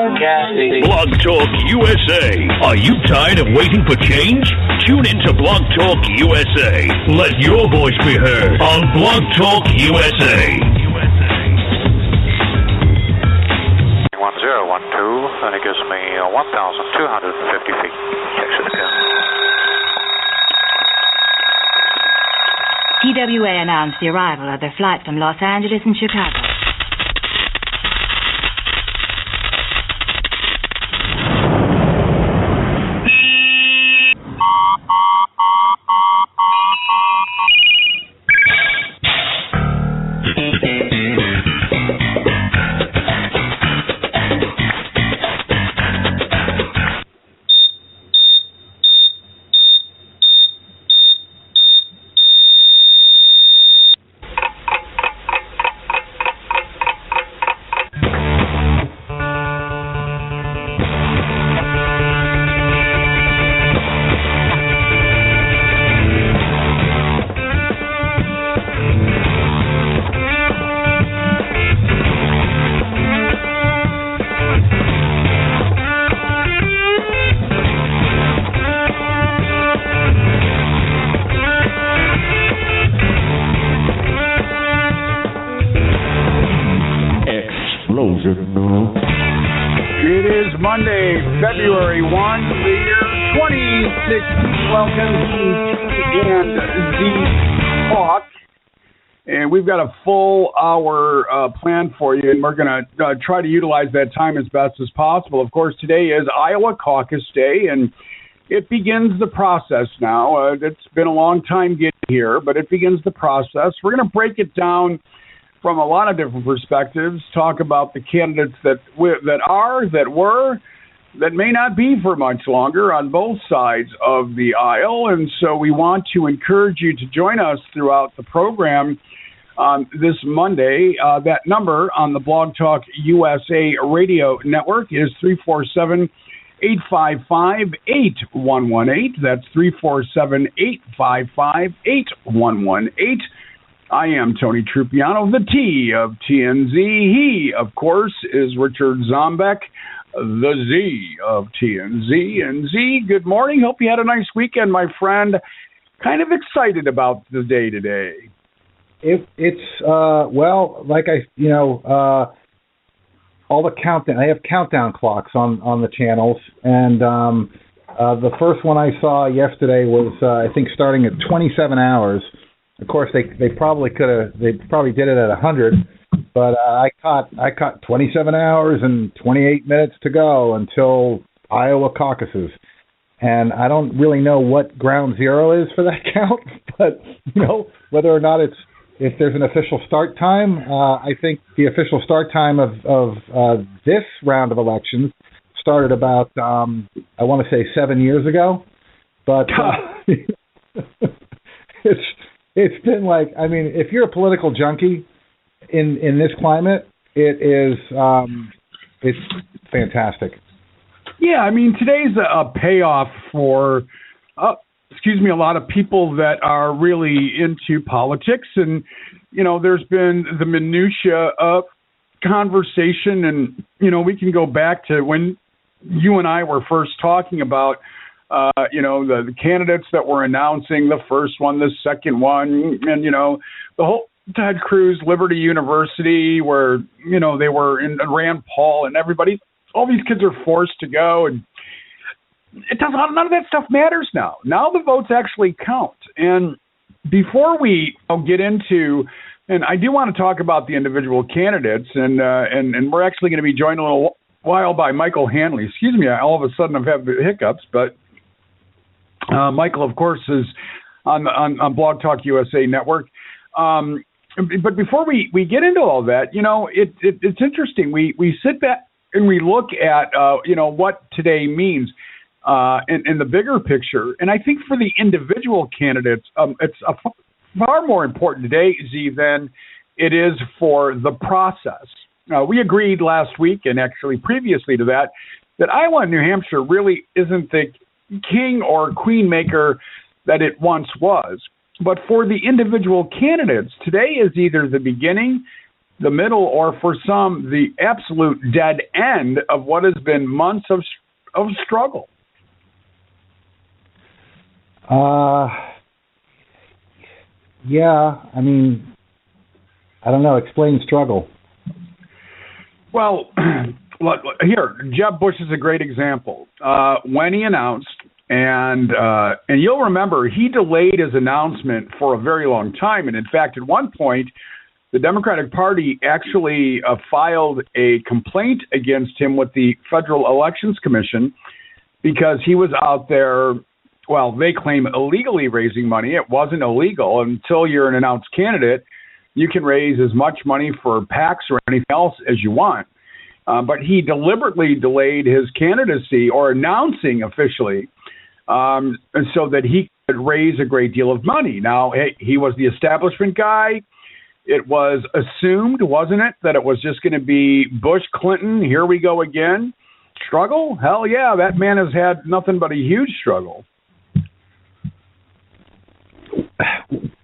broadcasting. Blog Talk USA. Are you tired of waiting for change? Tune into Blog Talk USA. Let your voice be heard on Blog Talk USA. 1012, and it gives me 1,250 feet. Checks it again. TWA announced the arrival of their flight from Los Angeles and Chicago. It is Monday, February 1, the year 2016. Welcome to and the Talk. And we've got a full hour planned for you, and we're going to try to utilize that time as best as possible. Of course, today is Iowa Caucus Day, and it begins the process now. It's been a long time getting here, but it begins the process. We're going to break it down from a lot of different perspectives, talk about the candidates that were, that may not be for much longer on both sides of the aisle. And so we want to encourage you to join us throughout the program this Monday. That number on the Blog Talk USA radio network is 347-855-8118. That's 347-855-8118. I am Tony Trupiano, the T of TNZ. He, of course, is Richard Zombeck, the Z of TNZ. And Z, good morning. Hope you had a nice weekend, my friend. Kind of excited about the day today. Well, like all the countdown. I have countdown clocks on the channels, and the first one I saw yesterday was I think starting at 27 hours. Of course, they probably did it at 100, but I caught 27 hours and 28 minutes to go until Iowa caucuses, and I don't really know what ground zero is for that count, but whether or not if there's an official start time. I think the official start time of this round of elections started about I want to say 7 years ago, but It's been like, I mean, if you're a political junkie in this climate, it's fantastic. Yeah, I mean, today's a payoff for, a lot of people that are really into politics. And, there's been the minutia of conversation. And, we can go back to when you and I were first talking about the candidates that were announcing, the first one, the second one, and, the whole Ted Cruz, Liberty University, where, they were in Rand Paul and everybody, all these kids are forced to go. And none of that stuff matters now. Now the votes actually count. And before we get into, and I do want to talk about the individual candidates, and we're actually going to be joined a little while by Michael Hanley. Excuse me, all of a sudden I've had hiccups, but Michael, of course, is on Blog Talk USA Network. But before we get into all that, it's interesting. We sit back and we look at, what today means in the bigger picture. And I think for the individual candidates, it's far more important today, Z, than it is for the process. We agreed last week, and actually previously to that Iowa and New Hampshire really isn't the king or queen maker that it once was. But for the individual candidates, today is either the beginning the middle, or for some, the absolute dead end of what has been months of struggle? Yeah, I mean, I don't know. Explain struggle. Well, here, Jeb Bush is a great example. When he announced, and you'll remember, he delayed his announcement for a very long time. And in fact, at one point, the Democratic Party actually filed a complaint against him with the Federal Elections Commission because he was out there, well, they claim illegally raising money. It wasn't illegal. Until you're an announced candidate, you can raise as much money for PACs or anything else as you want. But he deliberately delayed his candidacy or announcing officially so that he could raise a great deal of money. Now, he was the establishment guy. It was assumed, wasn't it, that it was just going to be Bush, Clinton, here we go again. Struggle? Hell yeah, that man has had nothing but a huge struggle.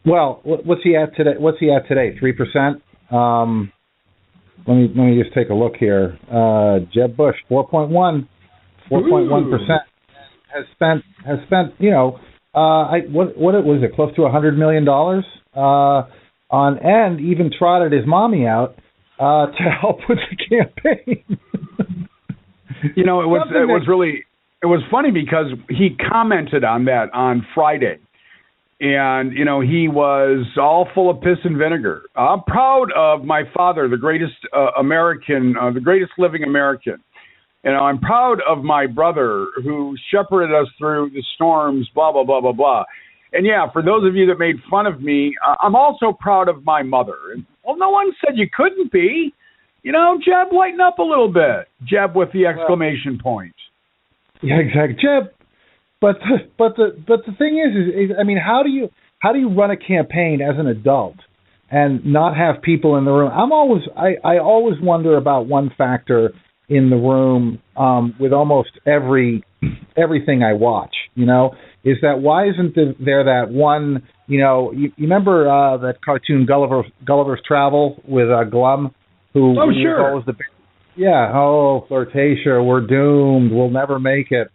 Well, what's he at today? 3%. Let me just take a look here. Jeb Bush, 4.1%. Has spent. What was it? Close to $100 million on, and even trotted his mommy out to help with the campaign. It was funny because he commented on that on Friday. And, he was all full of piss and vinegar. I'm proud of my father, the greatest American, the greatest living American. I'm proud of my brother who shepherded us through the storms, blah, blah, blah, blah, blah. And, yeah, for those of you that made fun of me, I'm also proud of my mother. Well, no one said you couldn't be. Jeb, lighten up a little bit. Jeb with the exclamation point. Yeah, exactly. Jeb. But the thing is, I mean, how do you run a campaign as an adult and not have people in the room? I always wonder about one factor in the room with almost everything I watch. Is that why isn't there that one? You remember that cartoon Gulliver's Travel with Glum, who sure. was always Flirtatia, we're doomed, we'll never make it.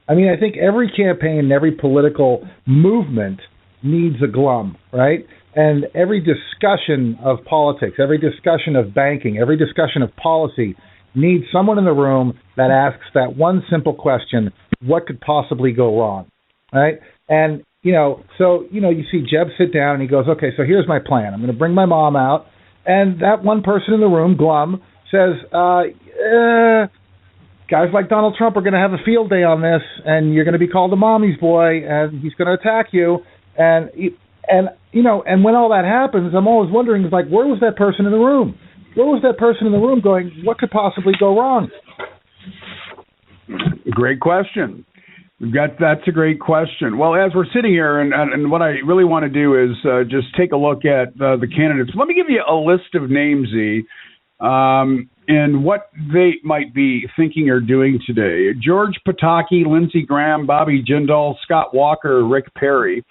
I mean, I think every campaign and every political movement needs a Glum, right? And every discussion of politics, every discussion of banking, every discussion of policy needs someone in the room that asks that one simple question: what could possibly go wrong, right? And, you see Jeb sit down and he goes, okay, so here's my plan. I'm going to bring my mom out. And that one person in the room, Glum, says, guys like Donald Trump are going to have a field day on this, and you're going to be called a mommy's boy, and he's going to attack you. And when all that happens, I'm always wondering, where was that person in the room? Where was that person in the room going, what could possibly go wrong? Great question. That's a great question. Well, as we're sitting here, and what I really want to do is just take a look at the candidates. Let me give you a list of names, Z. And what they might be thinking or doing today. George Pataki, Lindsey Graham, Bobby Jindal, Scott Walker, Rick Perry.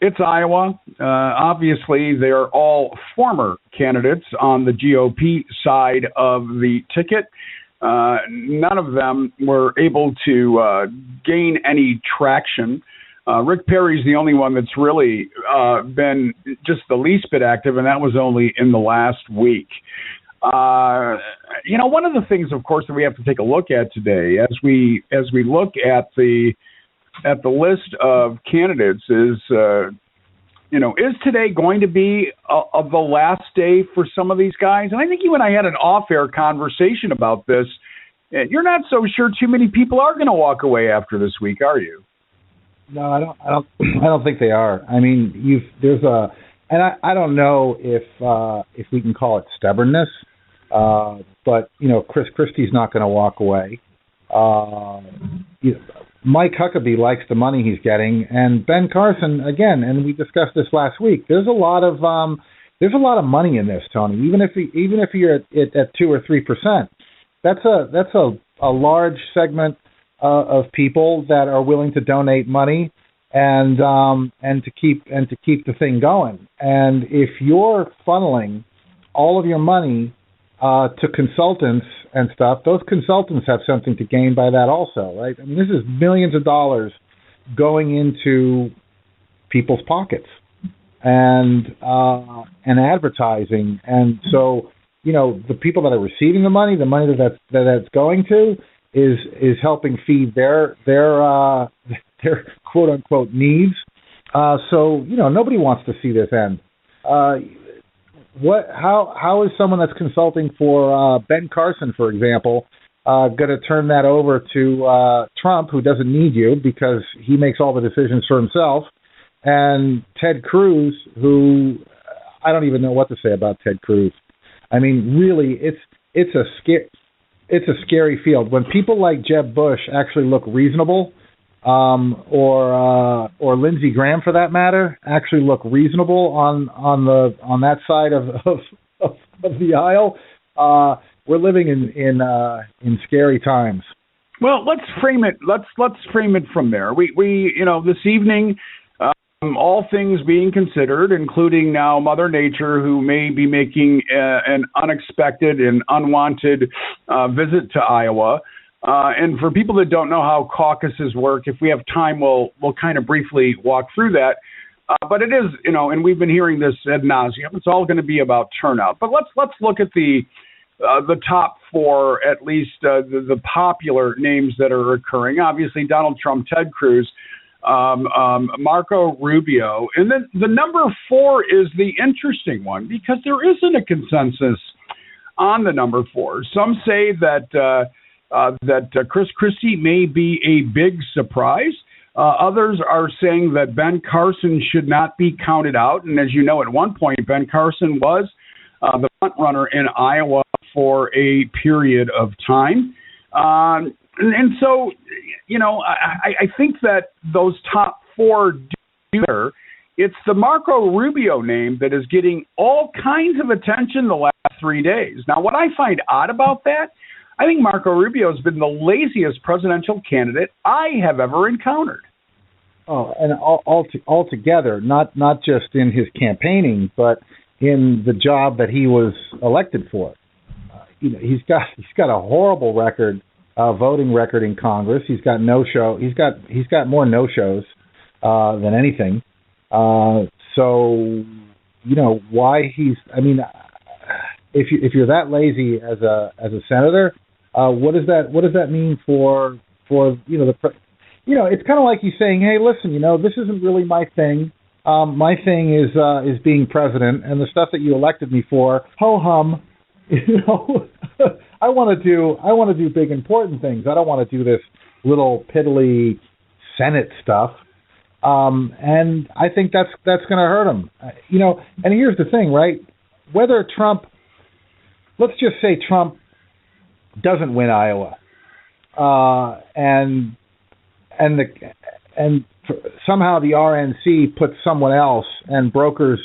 It's Iowa. Obviously, they're all former candidates on the GOP side of the ticket. None of them were able to gain any traction. Rick Perry's the only one that's really been just the least bit active, and that was only in the last week. One of the things, of course, that we have to take a look at today, as we look at the list of candidates, is today going to be the last day for some of these guys? And I think you and I had an off-air conversation about this. And you're not so sure too many people are going to walk away after this week, are you? No, I don't think they are. I mean, I don't know if we can call it stubbornness, but Chris Christie's not going to walk away. Mike Huckabee likes the money he's getting, and Ben Carson again. And we discussed this last week. There's a lot of money in this, Tony. Even if you're at 2 or 3%, that's a large segment of people that are willing to donate money and to keep the thing going. And if you're funneling all of your money to consultants and stuff, those consultants have something to gain by that also, right? I mean, this is millions of dollars going into people's pockets and advertising, and so the people that are receiving the money that's going to is helping feed their quote unquote needs. So nobody wants to see this end. How is someone that's consulting for Ben Carson, for example, going to turn that over to Trump, who doesn't need you because he makes all the decisions for himself, and Ted Cruz, who I don't even know what to say about Ted Cruz. I mean, really, it's a scary field when people like Jeb Bush actually look reasonable, or Lindsey Graham, for that matter, actually look reasonable on that side of the aisle. We're living in scary times. Well, let's frame it. Let's frame it from there. We this evening, all things being considered, including now Mother Nature, who may be making an unexpected and unwanted visit to Iowa. And for people that don't know how caucuses work, if we have time, we'll kind of briefly walk through that. But it is, and we've been hearing this ad nauseum. It's all going to be about turnout. But let's look at the top four, at least the popular names that are occurring. Obviously, Donald Trump, Ted Cruz, Marco Rubio, and then the number 4 is the interesting one because there isn't a consensus on the number 4. Some say that Chris Christie may be a big surprise. Others are saying that Ben Carson should not be counted out. And as you know, at one point, Ben Carson was the front runner in Iowa for a period of time. And so, I think that those top 4 do there. It's the Marco Rubio name that is getting all kinds of attention the last 3 days. Now, what I find odd about that, I think Marco Rubio has been the laziest presidential candidate I have ever encountered. Oh, and altogether, not just in his campaigning, but in the job that he was elected for. He's got a horrible record. Voting record in Congress. He's got no-show. He's got more no-shows than anything. So why he's. I mean, if you're that lazy as a senator, what does that mean for it's kind of like he's saying, hey, listen, this isn't really my thing. My thing is being president, and the stuff that you elected me for, ho hum. I want to do big important things. I don't want to do this little piddly Senate stuff. And I think that's going to hurt him. And here's the thing, right? Whether Trump, let's just say Trump doesn't win Iowa, and somehow the RNC puts someone else and brokers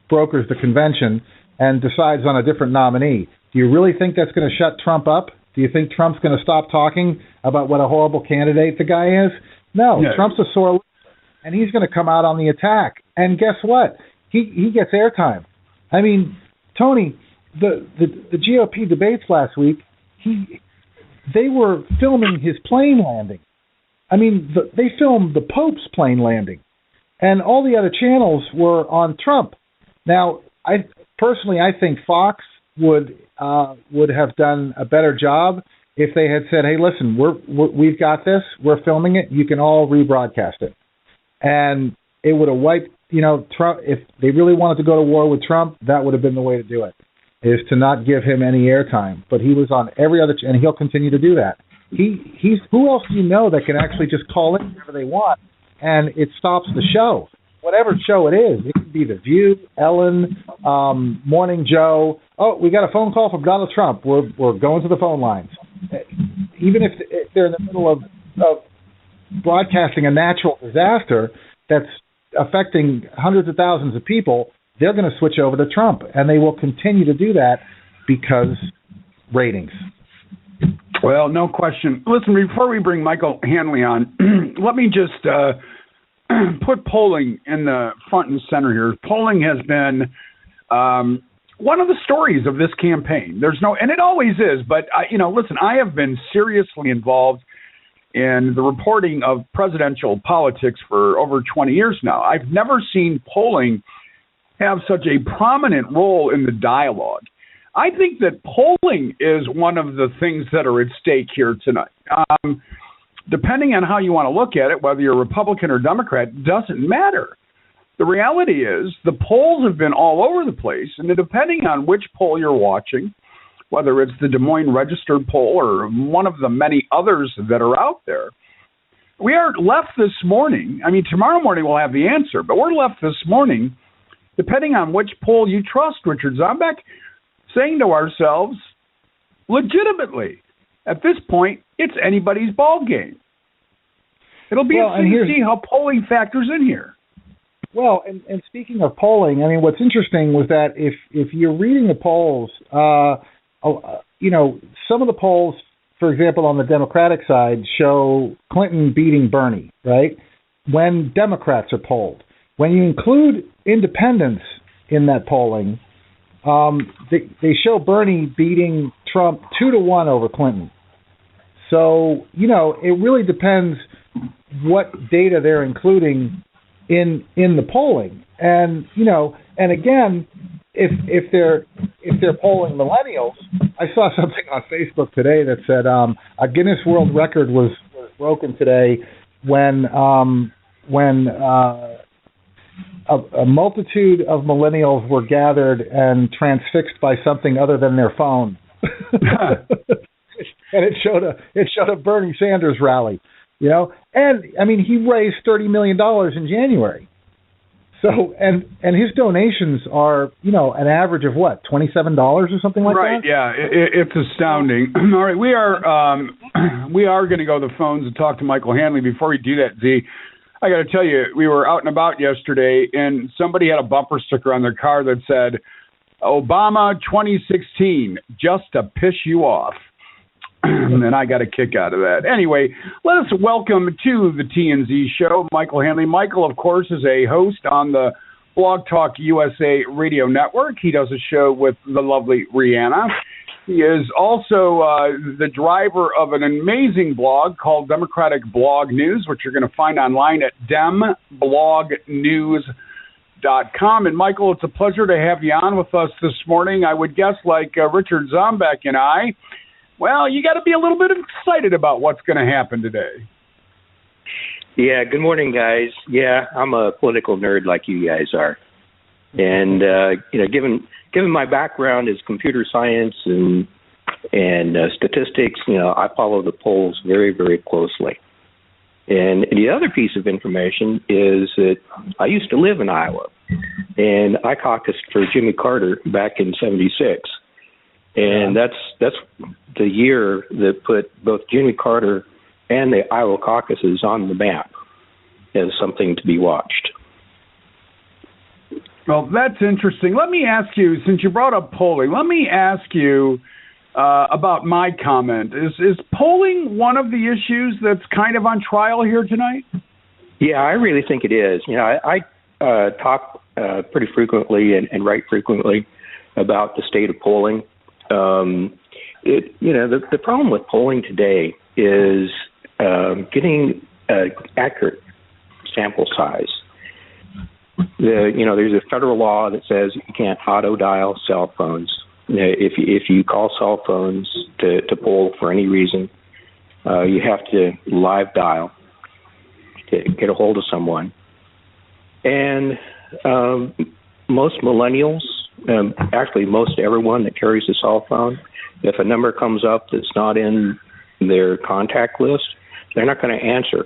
the convention and decides on a different nominee. Do you really think that's going to shut Trump up? Do you think Trump's going to stop talking about what a horrible candidate the guy is? No. Trump's a sore loser, and he's going to come out on the attack. And guess what? He gets airtime. I mean, Tony, the GOP debates last week, they were filming his plane landing. I mean, they filmed the Pope's plane landing, and all the other channels were on Trump. Now, I think Fox would have done a better job if they had said, "Hey, listen, we've got this. We're filming it. You can all rebroadcast it," and it would have wiped. Trump. If they really wanted to go to war with Trump, that would have been the way to do it. Is to not give him any airtime. But he was on every other, and he'll continue to do that. He's who else do you know that can actually just call in whenever they want, and it stops the show. Whatever show it is, it could be The View, Ellen, Morning Joe. Oh, we got a phone call from Donald Trump. We're going to the phone lines. Even if they're in the middle of broadcasting a natural disaster that's affecting hundreds of thousands of people, they're going to switch over to Trump, and they will continue to do that because ratings. Well, no question. Listen, before we bring Michael Hanley on, let me just put polling in the front and center here. Polling has been one of the stories of this campaign. And it always is, but listen, I have been seriously involved in the reporting of presidential politics for over 20 years now. I've never seen polling have such a prominent role in the dialogue. I think that polling is one of the things that are at stake here tonight. Depending on how you want to look at it, whether you're Republican or Democrat, doesn't matter. The reality is the polls have been all over the place, and depending on which poll you're watching, whether it's the Des Moines Registered poll or one of the many others that are out there, we are left this morning. I mean, tomorrow morning we'll have the answer, but we're left this morning, depending on which poll you trust, Richard Zombeck, saying to ourselves, legitimately, at this point, it's anybody's ball game. It'll be interesting to see how polling factors in here. Well, and speaking of polling, I mean, what's interesting was that if you're reading the polls, some of the polls, for example, on the Democratic side, show Clinton beating Bernie, right? When Democrats are polled. When you include independents in that polling, they show Bernie beating Trump 2-1 over Clinton. So, it really depends what data they're including in the polling. And, and again, if they're polling millennials, I saw something on Facebook today that said a Guinness World Record was broken today when a multitude of millennials were gathered and transfixed by something other than their phone. And it showed a Bernie Sanders rally, and I mean, he raised $30 million in January. So, and his donations are, an average of what, $27 or something like that? Right. Yeah. It's astounding. All right. We are going to go to the phones and talk to Michael Hanley. Before we do that, Z, I got to tell you, we were out and about yesterday, and somebody had a bumper sticker on their car that said, Obama 2016, just to piss you off. And I got a kick out of that. Anyway, let us welcome to the TNZ show Michael Hanley. Michael, of course, is a host on the Blog Talk USA radio network. He does a show with the lovely Rihanna. He is also the driver of an amazing blog called Democratic Blog News, which you're going to find online at demblognews.com. And Michael, it's a pleasure to have you on with us this morning. I would guess like Richard Zombeck and I, well, you got to be a little bit excited about what's going to happen today. Yeah, good morning, guys. Yeah, I'm a political nerd like you guys are. And, given my background is computer science and statistics, I follow the polls very, very closely. And the other piece of information is that I used to live in Iowa, and I caucused for Jimmy Carter back in '76. And that's the year that put both Jimmy Carter and the Iowa caucuses on the map as something to be watched. Well, that's interesting. Let me ask you, since you brought up polling, let me ask you about my comment. Is polling one of the issues that's kind of on trial here tonight? Yeah, I really think it is. I talk pretty frequently and write frequently about the state of polling. The problem with polling today is getting accurate sample size. There's a federal law that says you can't auto dial cell phones. If you call cell phones to poll for any reason, you have to live dial to get a hold of someone. And most millennials, actually most everyone that carries a cell phone, if a number comes up that's not in their contact list, they're not going to answer.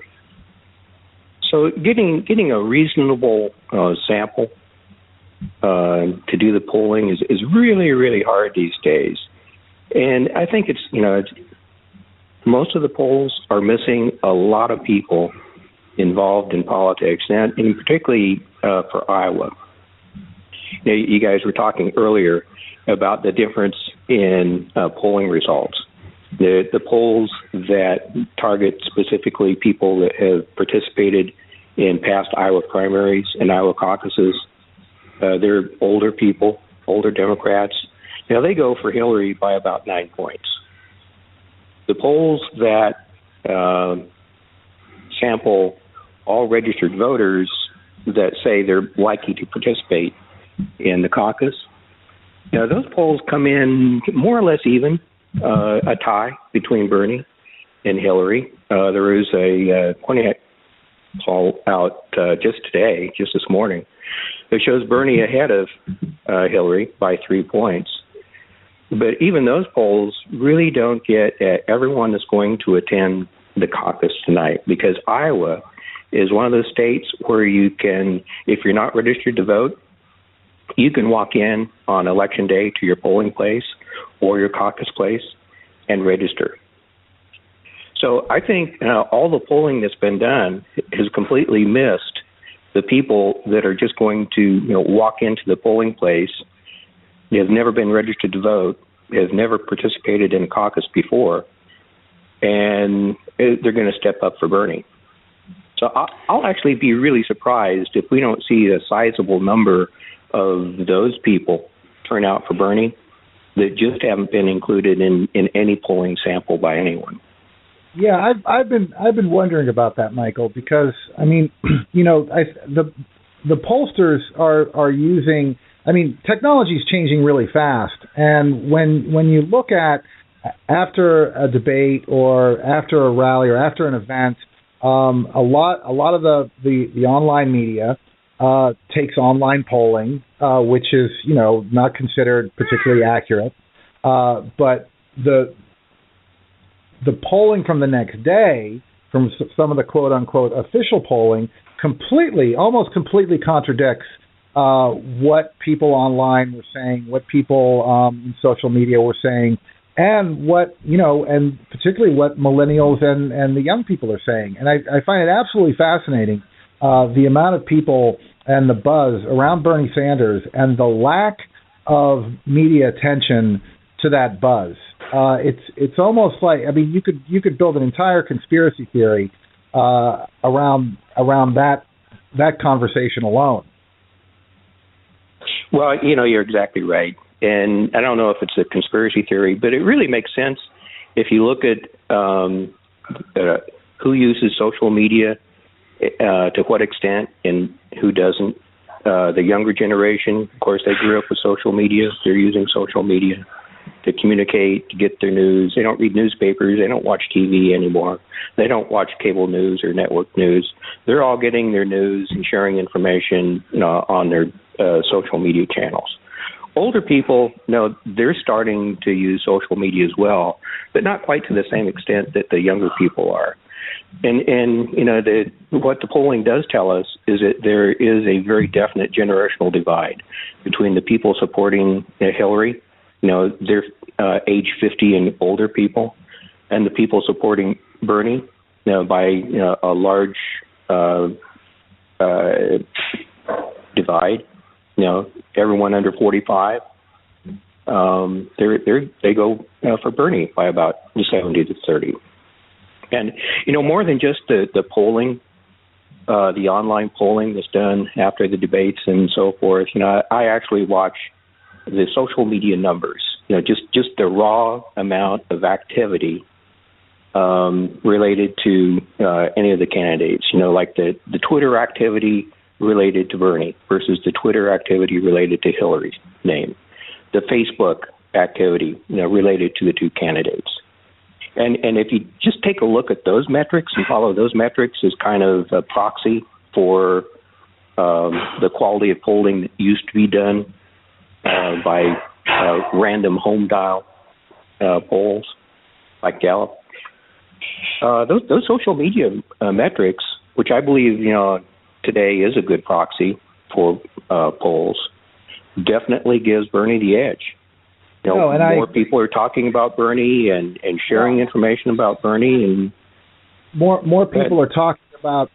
So getting a reasonable sample to do the polling is really, really hard these days. And I think it's most of the polls are missing a lot of people involved in politics, and particularly for Iowa. You guys were talking earlier about the difference in polling results. The polls that target specifically people that have participated in past Iowa primaries and Iowa caucuses. They're older people, older Democrats. They go for Hillary by about 9 points. The polls that sample all registered voters that say they're likely to participate in the caucus, those polls come in more or less even, a tie between Bernie and Hillary. There is a poll out just today, just this morning, that shows Bernie ahead of Hillary by 3 points. But even those polls really don't get at everyone that's going to attend the caucus tonight, because Iowa is one of those states where you can, if you're not registered to vote, you can walk in on Election Day to your polling place or your caucus place and register. So I think all the polling that's been done has completely missed the people that are just going to walk into the polling place. They have never been registered to vote, have never participated in a caucus before, and they're going to step up for Bernie. So I'll actually be really surprised if we don't see a sizable number of those people turn out for Bernie that just haven't been included in any polling sample by anyone. Yeah, I've been wondering about that, Michael, because I mean, the pollsters are using. I mean, technology is changing really fast, and when you look at after a debate or after a rally or after an event, a lot of the online media takes online polling, which is not considered particularly accurate, but the polling from the next day, from some of the quote-unquote official polling, almost completely contradicts what people online were saying, what people in social media were saying, and and particularly what millennials and the young people are saying. And I find it absolutely fascinating, the amount of people and the buzz around Bernie Sanders and the lack of media attention to that buzz. It's almost like, I mean, you could build an entire conspiracy theory around that conversation alone. Well, you're exactly right, and I don't know if it's a conspiracy theory, but it really makes sense if you look at who uses social media, to what extent, and who doesn't. The younger generation, of course, they grew up with social media. They're using social media to communicate, to get their news. They don't read newspapers. They don't watch TV anymore. They don't watch cable news or network news. They're all getting their news and sharing information on their social media channels. Older people, they're starting to use social media as well, but not quite to the same extent that the younger people are. And what the polling does tell us is that there is a very definite generational divide between the people supporting Hillary, they're age 50 and older people, and the people supporting Bernie, by a large divide. Everyone under 45, they go for Bernie by about 70 to 30. And more than just the polling, the online polling that's done after the debates and so forth. I actually watch the social media numbers. Just the raw amount of activity related to any of the candidates. Like the Twitter activity related to Bernie versus the Twitter activity related to Hillary's name. The Facebook activity, related to the two candidates. And if you just take a look at those metrics and follow those metrics as kind of a proxy for the quality of polling that used to be done by random home dial polls like Gallup, those social media metrics, which I believe today is a good proxy for polls, definitely gives Bernie the edge. More people are talking about Bernie and sharing information about Bernie, and more people are talking about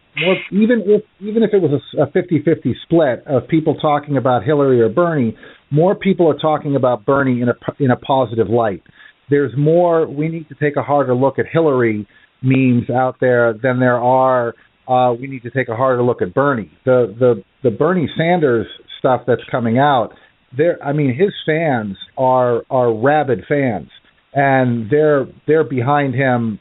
even if it was a 50-50 split of people talking about Hillary or Bernie, more people are talking about Bernie in a positive light. There's more. We need to take a harder look at Hillary memes out there than there are we need to take a harder look at Bernie. The Bernie Sanders stuff that's coming out, his fans are rabid fans, and they're behind him.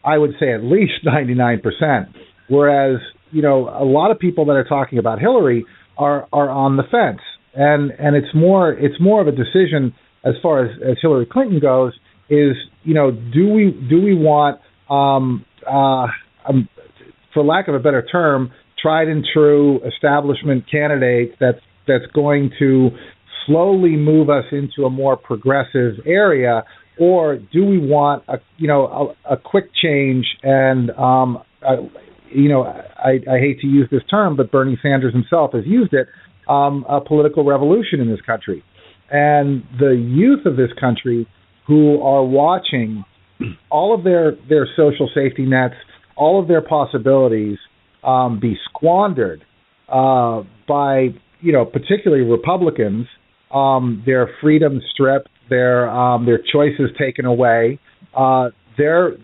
I would say at least 99%. Whereas a lot of people that are talking about Hillary are on the fence, and it's more of a decision as far as Hillary Clinton goes. Is do we want for lack of a better term, tried and true establishment candidate that's going to slowly move us into a more progressive area, or do we want a quick change? And I hate to use this term, but Bernie Sanders himself has used it, a political revolution in this country. And the youth of this country who are watching all of their social safety nets, all of their possibilities be squandered by, particularly Republicans, their freedom stripped, their choices taken away. They're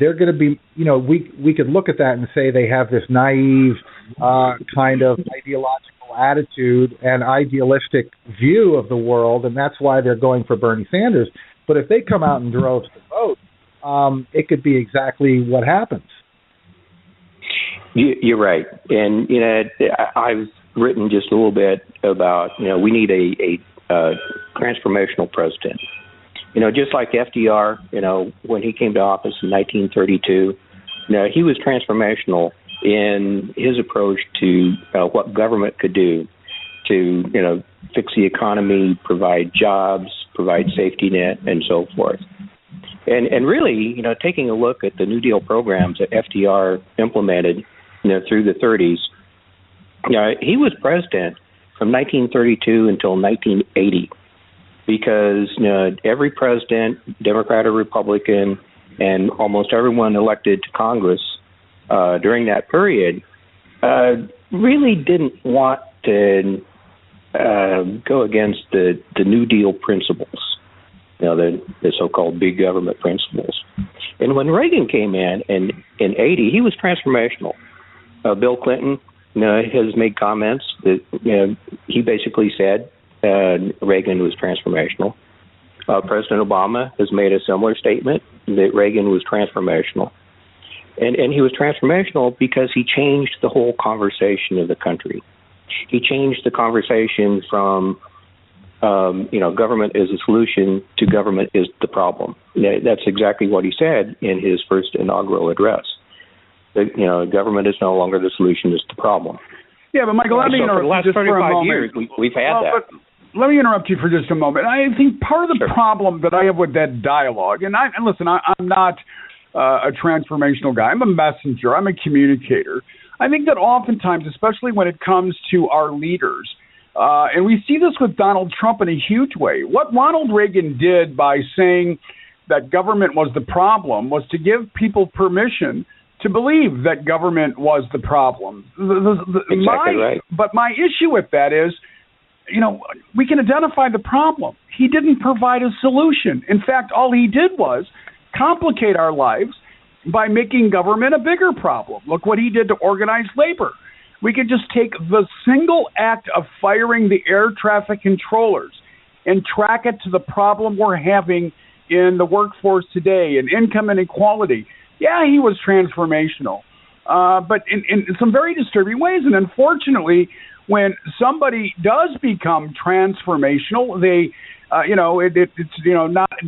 going to be, we could look at that and say they have this naive kind of ideological attitude and idealistic view of the world, and that's why they're going for Bernie Sanders. But if they come out in droves to vote, it could be exactly what happens. You're right. And, I've written just a little bit about, we need a transformational president. Just like FDR, when he came to office in 1932, he was transformational in his approach to what government could do to, fix the economy, provide jobs, provide safety net, and so forth. And really, taking a look at the New Deal programs that FDR implemented, through the 30s, he was president from 1932 until 1980 because every president, Democrat or Republican, and almost everyone elected to Congress during that period really didn't want to go against the New Deal principles, the so-called big government principles. And when Reagan came in 80, he was transformational. Bill Clinton has made comments that he basically said Reagan was transformational. President Obama has made a similar statement that Reagan was transformational. And he was transformational because he changed the whole conversation of the country. He changed the conversation from, government is a solution to government is the problem. That's exactly what he said in his first inaugural address. Government is no longer the solution, it's the problem. Yeah, but Michael, let me interrupt you just for a moment. Years, we've had that. Let me interrupt you for just a moment. I think part of the problem that I have with that dialogue, and listen, I'm not a transformational guy. I'm a messenger. I'm a communicator. I think that oftentimes, especially when it comes to our leaders, and we see this with Donald Trump in a huge way, what Ronald Reagan did by saying that government was the problem was to give people permission to believe that government was the problem. Exactly right. But my issue with that is, we can identify the problem. He didn't provide a solution. In fact, all he did was complicate our lives by making government a bigger problem. Look what he did to organized labor. We could just take the single act of firing the air traffic controllers and track it to the problem we're having in the workforce today and income inequality. Yeah, he was transformational, but in some very disturbing ways. And unfortunately, when somebody does become transformational, they,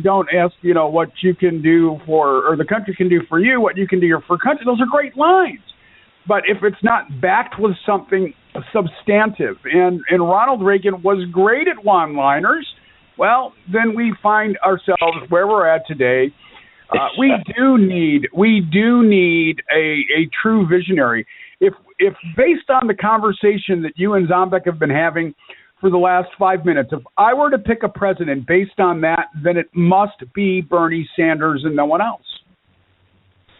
don't ask, what you can do or the country can do for you, what you can do for country. Those are great lines. But if it's not backed with something substantive, and Ronald Reagan was great at one-liners, well, then we find ourselves where we're at today. We do need a true visionary. If based on the conversation that you and Zombek have been having for the last 5 minutes, if I were to pick a president based on that, then it must be Bernie Sanders and no one else.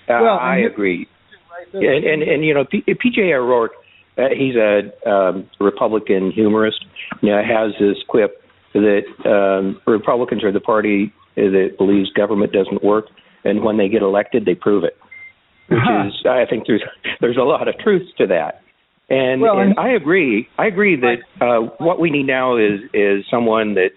Well, I agree. And P.J. O'Rourke, he's a Republican humorist. Has this quip that Republicans are the party that believes government doesn't work, and when they get elected, they prove it. which is, I think there's a lot of truth to that. And I agree. I agree that what we need now is someone that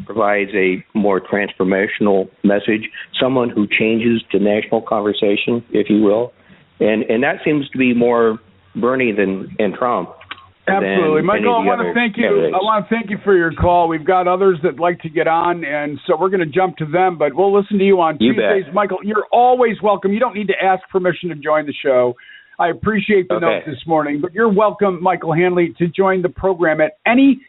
provides a more transformational message, someone who changes the national conversation, if you will. And that seems to be more Bernie than Trump. Absolutely. Michael, I want to thank you. I want to thank you for your call. We've got others that like to get on, and so we're going to jump to them, but we'll listen to you on Tuesdays. Bet. Michael, you're always welcome. You don't need to ask permission to join the show. I appreciate the note this morning, but you're welcome, Michael Hanley, to join the program at any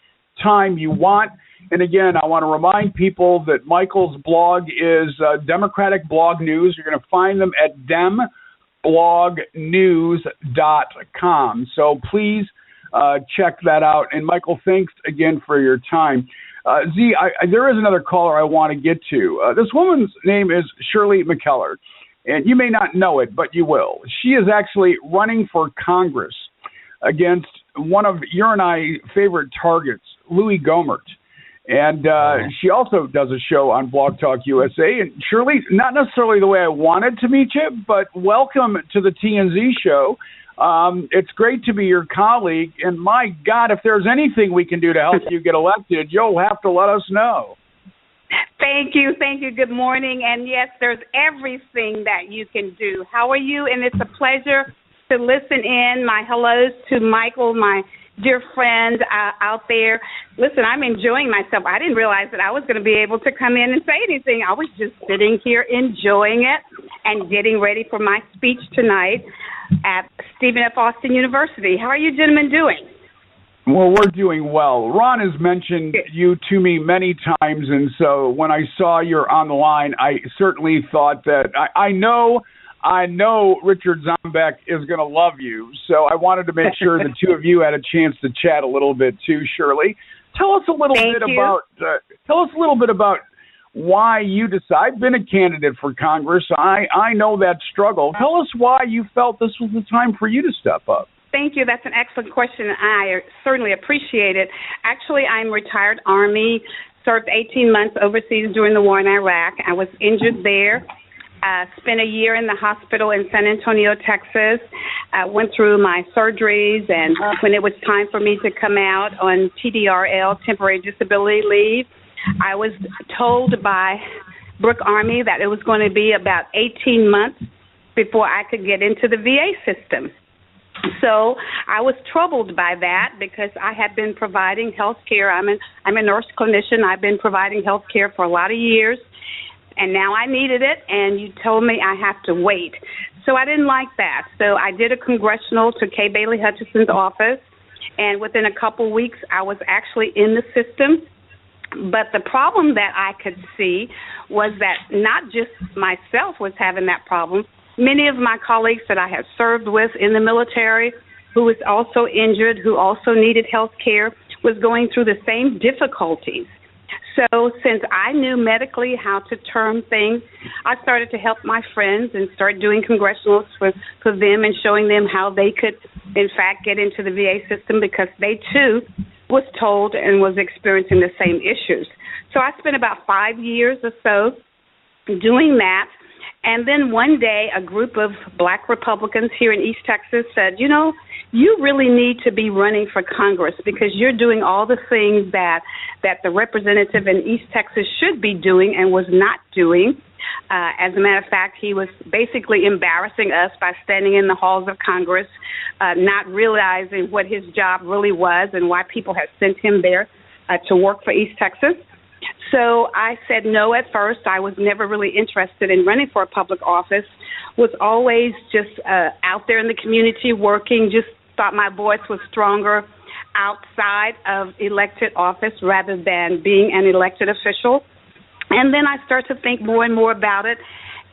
time you want. And again, I want to remind people that Michael's blog is Democratic Blog News. You're going to find them at demblognews.com. So please check that out. And Michael, thanks again for your time. There is another caller I want to get to. This woman's name is Shirley McKellar, and you may not know it, but you will. She is actually running for Congress against one of your and I favorite targets, Louis Gohmert. And she also does a show on Blog Talk USA. And Shirley, not necessarily the way I wanted to meet you, but welcome to the TNZ show. It's great to be your colleague. And my God, if there's anything we can do to help you get elected, you'll have to let us know. Thank you. Thank you. Good morning. And yes, there's everything that you can do. How are you? And it's a pleasure to listen in. My hellos to Michael, my dear friend out there. Listen, I'm enjoying myself. I didn't realize that I was going to be able to come in and say anything. I was just sitting here enjoying it and getting ready for my speech tonight at Stephen F. Austin University. How are you gentlemen doing? Well, we're doing well. Ron has mentioned you to me many times, and so when I saw you're on the line, I certainly thought that I know Richard Zombeck is going to love you, so I wanted to make sure the two of you had a chance to chat a little bit too. Shirley, tell us a little bit about why you decided, been a candidate for Congress. I know that struggle. Tell us why you felt this was the time for you to step up. Thank you. That's an excellent question. I certainly appreciate it. Actually, I'm retired Army, served 18 months overseas during the war in Iraq. I was injured there. Spent a year in the hospital in San Antonio, Texas. Went through my surgeries, and when it was time for me to come out on TDRL, temporary disability leave, I was told by Brooke Army that it was going to be about 18 months before I could get into the VA system. So I was troubled by that because I had been providing health care. I'm a nurse clinician. I've been providing health care for a lot of years. And now I needed it, and you told me I have to wait. So I didn't like that. So I did a congressional to Kay Bailey Hutchison's office, and within a couple weeks I was actually in the system. But the problem that I could see was that not just myself was having that problem. Many of my colleagues that I had served with in the military, who was also injured, who also needed health care, was going through the same difficulties. So since I knew medically how to term things, I started to help my friends and start doing congressionals for them and showing them how they could, in fact, get into the VA system because they, too, was told and was experiencing the same issues. So I spent about 5 years or so doing that. And then one day a group of black Republicans here in East Texas said, you know, you really need to be running for Congress because you're doing all the things that the representative in East Texas should be doing and was not doing. As a matter of fact, he was basically embarrassing us by standing in the halls of Congress, not realizing what his job really was and why people had sent him there to work for East Texas. So I said no at first. I was never really interested in running for a public office, was always just out there in the community working, just thought my voice was stronger outside of elected office rather than being an elected official. And then I started to think more and more about it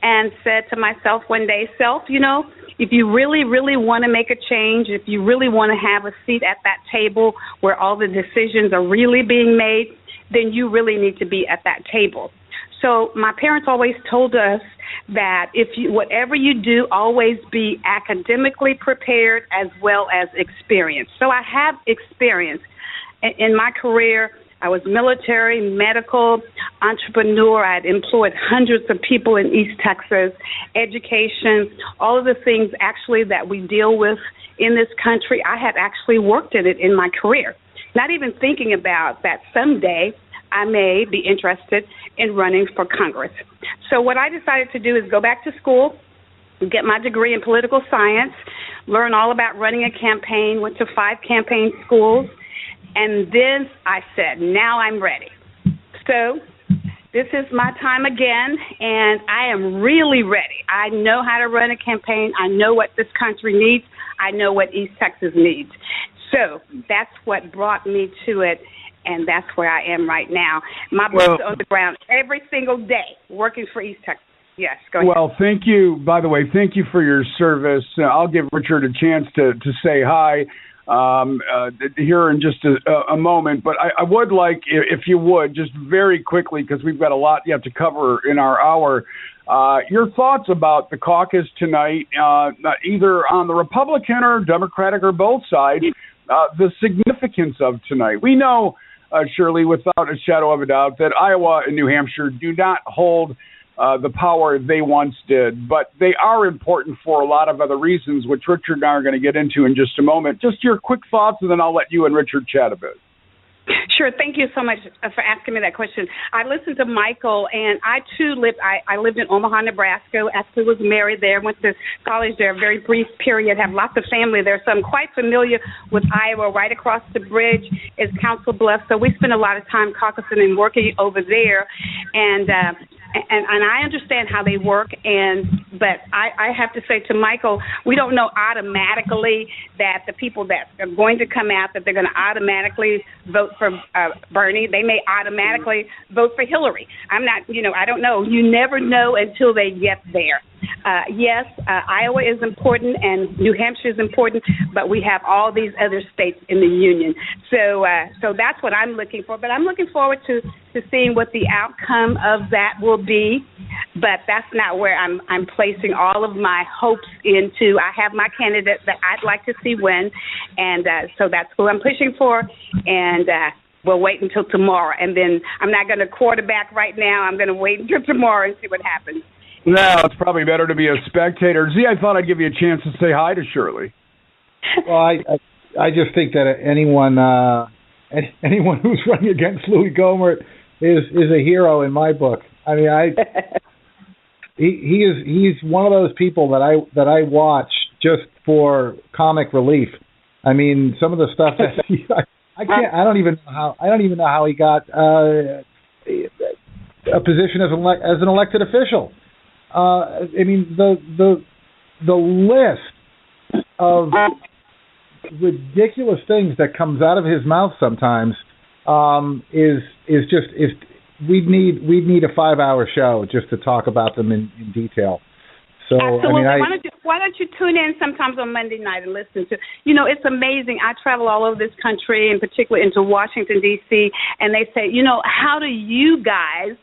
and said to myself one day, you know, if you really, really want to make a change, if you really want to have a seat at that table where all the decisions are really being made, then you really need to be at that table. So my parents always told us that whatever you do, always be academically prepared as well as experienced. So I have experience in my career I was military, medical, entrepreneur. I had employed hundreds of people in East Texas, education, all of the things actually that we deal with in this country. I had actually worked in it in my career, not even thinking about that someday I may be interested in running for Congress. So what I decided to do is go back to school, get my degree in political science, learn all about running a campaign, went to 5 campaign schools, and then I said, now I'm ready. So this is my time again, and I am really ready. I know how to run a campaign. I know what this country needs. I know what East Texas needs. So that's what brought me to it, and that's where I am right now. My boots are on the ground every single day working for East Texas. Yes, go ahead. Well, thank you. By the way, thank you for your service. I'll give Richard a chance to say hi here in just a moment. But I would like, if you would, just very quickly, because we've got a lot you have to cover in our hour, your thoughts about the caucus tonight, either on the Republican or Democratic or both sides, the significance of tonight. We know, Shirley, without a shadow of a doubt, that Iowa and New Hampshire do not hold the power they once did, but they are important for a lot of other reasons, which Richard and I are going to get into in just a moment. Just your quick thoughts, and then I'll let you and Richard chat a bit. Sure. Thank you so much for asking me that question. I listened to Michael, and I, too, lived in Omaha, Nebraska. Actually was married there, went to college there, a very brief period, have lots of family there. So I'm quite familiar with Iowa. Right across the bridge is Council Bluffs. So we spend a lot of time caucusing and working over there. And I understand how they work, but I have to say to Michael, we don't know automatically that the people that are going to come out, that they're going to automatically vote for Bernie. They may automatically vote for Hillary. I'm not, I don't know. You never know until they get there. Yes, Iowa is important and New Hampshire is important, but we have all these other states in the union. So that's what I'm looking for. But I'm looking forward to seeing what the outcome of that will be. But that's not where I'm placing all of my hopes into. I have my candidate that I'd like to see win, and so that's who I'm pushing for. And we'll wait until tomorrow. And then I'm not going to quarterback right now. I'm going to wait until tomorrow and see what happens. No, it's probably better to be a spectator. Z, I thought I'd give you a chance to say hi to Shirley. Well, I just think that anyone who's running against Louis Gohmert is a hero in my book. I mean, he's one of those people that I watch just for comic relief. I mean, some of the stuff that I don't even know how he got a position as an elected official. I mean, the list of ridiculous things that comes out of his mouth sometimes is just we'd need a 5-hour show just to talk about them in detail. So absolutely. I mean, why don't you tune in sometimes on Monday night and listen to? It's amazing. I travel all over this country, in particular into Washington D.C., and they say, how do you guys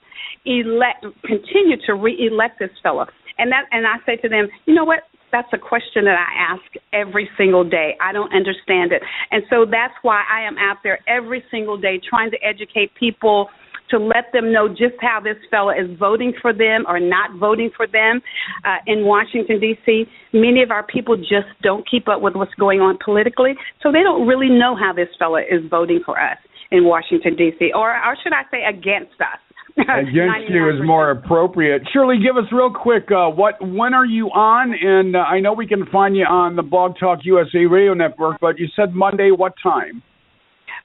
continue to re-elect this fellow? And I say to them, you know what? That's a question that I ask every single day. I don't understand it. And so that's why I am out there every single day trying to educate people, to let them know just how this fellow is voting for them or not voting for them in Washington, D.C. Many of our people just don't keep up with what's going on politically, so they don't really know how this fellow is voting for us in Washington, D.C., or should I say against us. Against you is more appropriate. Shirley, give us real quick, when are you on? And I know we can find you on the Blog Talk USA radio network, but you said Monday, what time?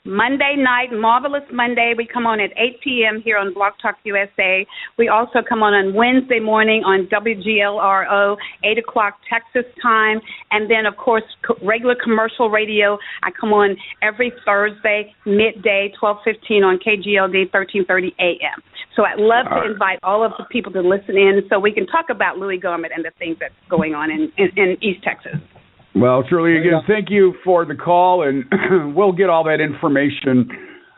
Monday night, Marvelous Monday. We come on at 8 p.m. here on Blog Talk USA. We also come on Wednesday morning on WGLRO, 8 o'clock Texas time. And then, of course, regular commercial radio. I come on every Thursday, midday, 12:15 on KGLD, 1330 a.m. So I'd love to invite all of the people to listen in so we can talk about Louis Gohmert and the things that's going on in East Texas. Well, Shirley, again, thank you for the call, and we'll get all that information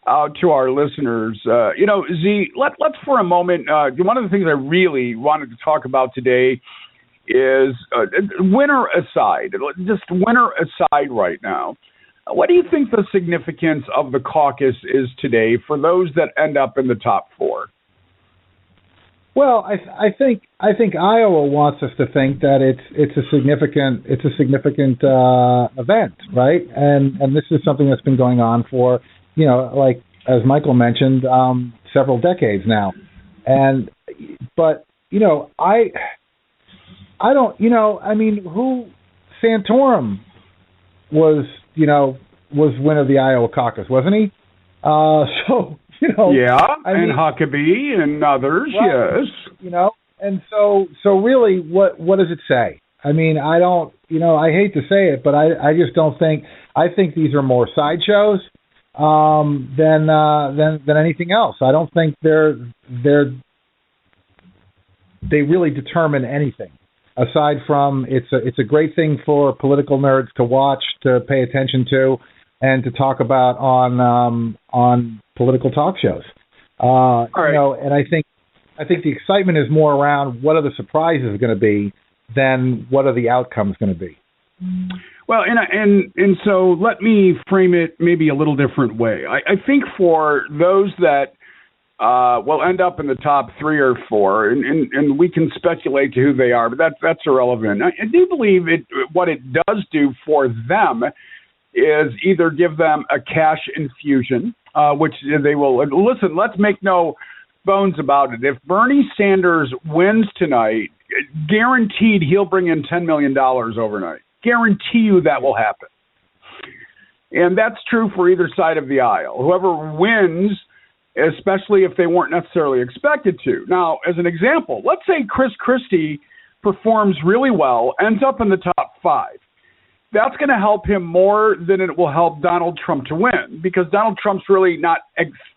out to our listeners. Z, let's for a moment, one of the things I really wanted to talk about today is winner aside, just winner aside right now. What do you think the significance of the caucus is today for those that end up in the top 4? Well, I think Iowa wants us to think that it's a significant event, right? And this is something that's been going on for, like as Michael mentioned, several decades now. But I don't, who Santorum was winner of the Iowa caucus, wasn't he? And Huckabee and others, right, yes. And so really, what does it say? I mean, I don't, I hate to say it, but I just don't think. I think these are more sideshows than anything else. I don't think they really determine anything aside from it's a great thing for political nerds to watch, to pay attention to, and to talk about on political talk shows. Right. And I think the excitement is more around what are the surprises going to be than what are the outcomes going to be. Well, and so let me frame it maybe a little different way. I think for those that will end up in the top 3 or 4, and we can speculate to who they are, but that's irrelevant. I do believe what it does do for them is either give them a cash infusion, which they will listen. Let's make no bones about it. If Bernie Sanders wins tonight, guaranteed he'll bring in $10 million overnight. Guarantee you that will happen. And that's true for either side of the aisle. Whoever wins, especially if they weren't necessarily expected to. Now, as an example, let's say Chris Christie performs really well, ends up in the top 5. That's going to help him more than it will help Donald Trump to win, because Donald Trump's really not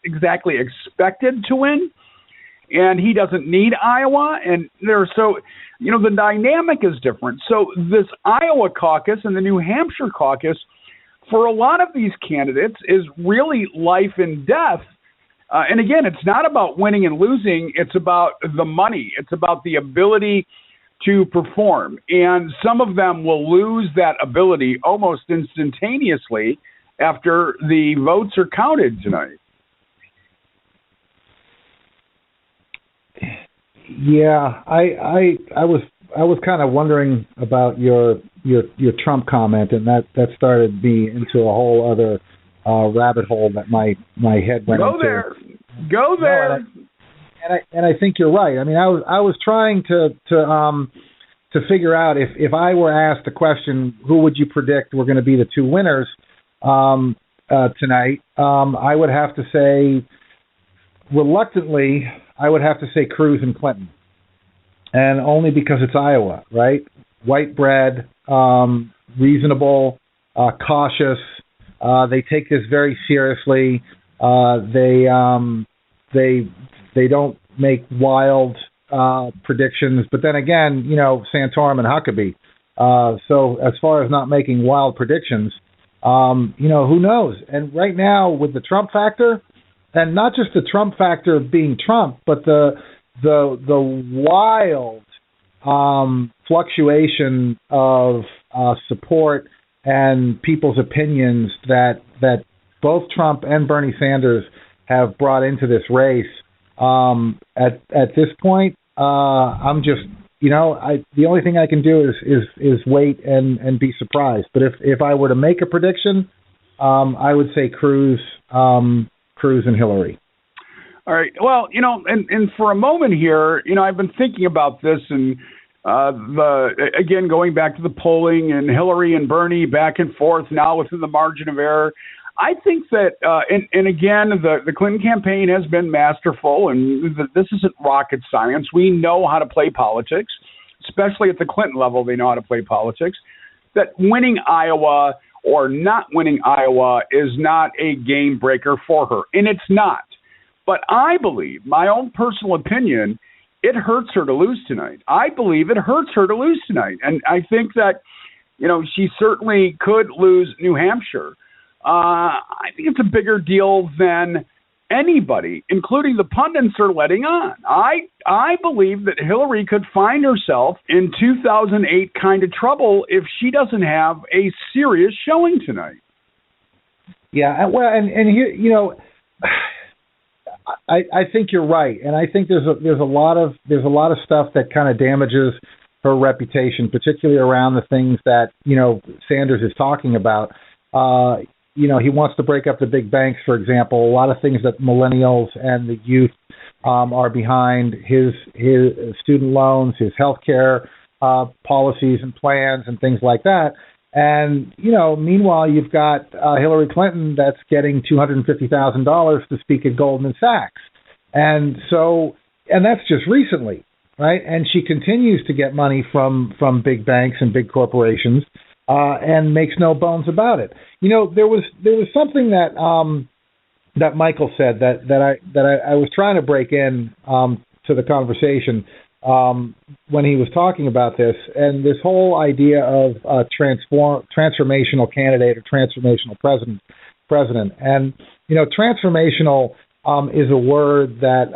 exactly expected to win, and he doesn't need Iowa. And the dynamic is different. So this Iowa caucus and the New Hampshire caucus, for a lot of these candidates, is really life and death. And again, it's not about winning and losing. It's about the money. It's about the ability to perform. And some of them will lose that ability almost instantaneously after the votes are counted tonight. Yeah, I was kind of wondering about your Trump comment, and that started me into a whole other rabbit hole that my head went into. Go there. And I think you're right. I mean, I was trying to figure out if I were asked the question, who would you predict were going to be the 2 winners tonight? I would have to say, reluctantly, I would have to say Cruz and Clinton, and only because it's Iowa, right? White bread, reasonable, cautious. They take this very seriously. They don't make wild predictions, but then again, Santorum and Huckabee. So as far as not making wild predictions, who knows? And right now with the Trump factor, and not just the Trump factor being Trump, but the wild fluctuation of support and people's opinions that both Trump and Bernie Sanders have brought into this race. At this point, I'm just, the only thing I can do is wait and be surprised. But if I were to make a prediction, I would say Cruz and Hillary. All right. Well, and for a moment here, I've been thinking about this, and again, going back to the polling and Hillary and Bernie back and forth now within the margin of error. I think that, and again, the Clinton campaign has been masterful, and this isn't rocket science. We know how to play politics, especially at the Clinton level. They know how to play politics. That winning Iowa or not winning Iowa is not a game breaker for her, and it's not. But I believe, my own personal opinion, it hurts her to lose tonight. I believe it hurts her to lose tonight, and I think that, she certainly could lose New Hampshire. I think it's a bigger deal than anybody, including the pundits, are letting on. I believe that Hillary could find herself in 2008 kind of trouble if she doesn't have a serious showing tonight. Yeah, well, and here, I think you're right, and I think there's a lot of stuff that kind of damages her reputation, particularly around the things that Sanders is talking about. He wants to break up the big banks, for example. A lot of things that millennials and the youth are behind: his student loans, his health care policies and plans, and things like that. And, meanwhile, you've got Hillary Clinton that's getting $250,000 to speak at Goldman Sachs. And that's just recently, right? And she continues to get money from big banks and big corporations and makes no bones about it. There was something that Michael said that I was trying to break in to the conversation when he was talking about this, and this whole idea of transformational candidate or transformational president. And transformational is a word that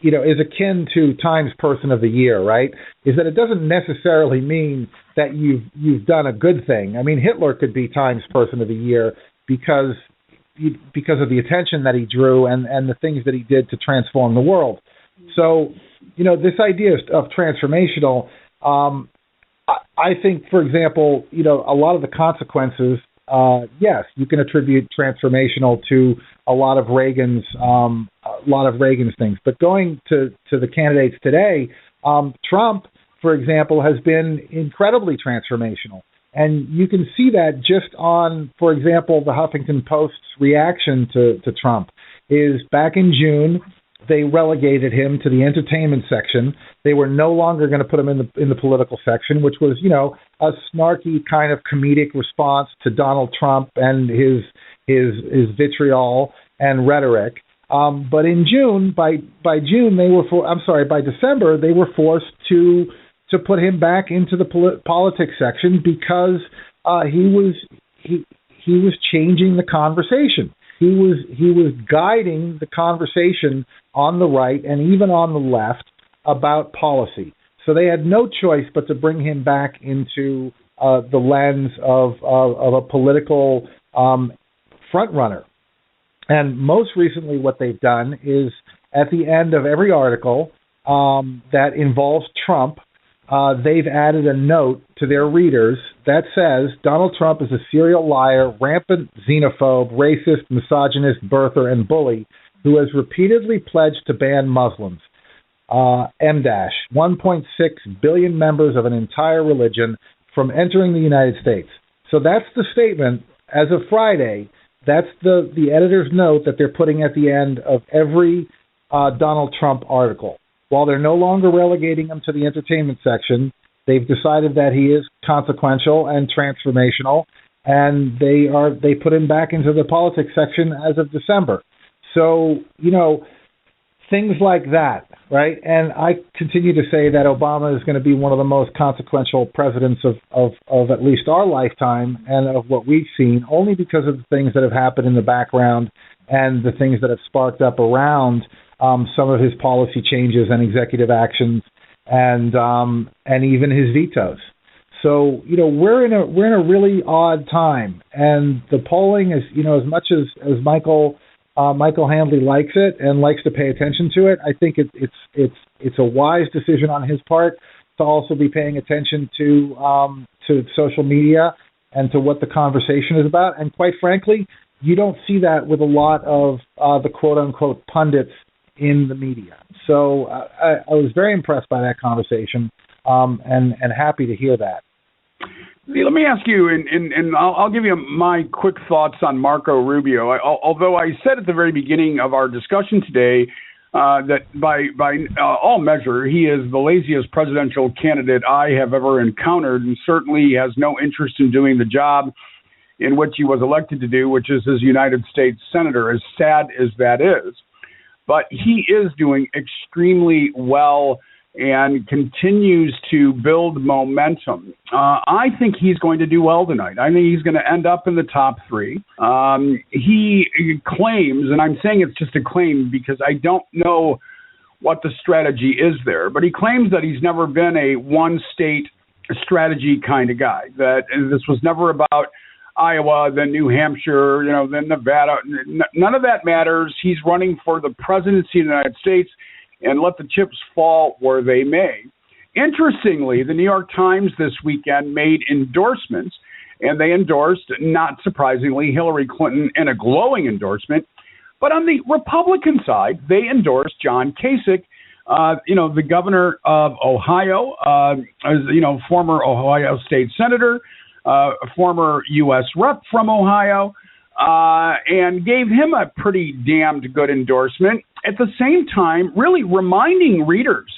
is akin to Times Person of the Year, right? Is that it doesn't necessarily mean that you've done a good thing. I mean, Hitler could be Times Person of the Year because of the attention that he drew and the things that he did to transform the world. So, this idea of transformational, I think, for example, a lot of the consequences, yes, you can attribute transformational to a lot of Reagan's things. But going to the candidates today, Trump, for example, has been incredibly transformational. And you can see that just on, for example, the Huffington Post's reaction to Trump is back in June. They relegated him to the entertainment section. They were no longer going to put him in the political section, which was, a snarky kind of comedic response to Donald Trump and his vitriol and rhetoric. But in June, by December, they were forced to put him back into the politics section because he was changing the conversation. He was guiding the conversation on the right and even on the left about policy. So they had no choice but to bring him back into the lens of a political frontrunner. And most recently what they've done is at the end of every article that involves Trump, they've added a note to their readers that says Donald Trump is a serial liar, rampant xenophobe, racist, misogynist, birther, and bully who has repeatedly pledged to ban Muslims. 1.6 billion members of an entire religion from entering the United States. So that's the statement as of Friday. That's the editor's note that they're putting at the end of every Donald Trump article. While they're no longer relegating him to the entertainment section, they've decided that he is consequential and transformational, and they put him back into the politics section as of December. So, things like that, right? And I continue to say that Obama is going to be one of the most consequential presidents of at least our lifetime and of what we've seen, only because of the things that have happened in the background and the things that have sparked up around some of his policy changes and executive actions and even his vetoes. So, we're in a really odd time, and the polling is, as much as Michael Handley likes it and likes to pay attention to it, I think it's a wise decision on his part to also be paying attention to social media and to what the conversation is about. And quite frankly, you don't see that with a lot of the quote unquote pundits in the media. So I was very impressed by that conversation and happy to hear that. Let me ask you, and I'll give you my quick thoughts on Marco Rubio. Although I said at the very beginning of our discussion today that by all measure, he is the laziest presidential candidate I have ever encountered, and certainly has no interest in doing the job in which he was elected to do, which is as United States Senator, as sad as that is. But he is doing extremely well and continues to build momentum. I think he's going to do well tonight. I think he's going to end up in the top three. He claims, and I'm saying it's just a claim because I don't know what the strategy is there, but he claims that he's never been a one-state strategy kind of guy, that this was never about Iowa, then New Hampshire, then Nevada. None of that matters. He's running for the presidency of the United States, and let the chips fall where they may. Interestingly, the New York Times this weekend made endorsements, and they endorsed, not surprisingly, Hillary Clinton in a glowing endorsement. But on the Republican side, they endorsed John Kasich, the governor of Ohio, former Ohio State Senator, former U.S. Rep from Ohio, and gave him a pretty damned good endorsement. At the same time, really reminding readers,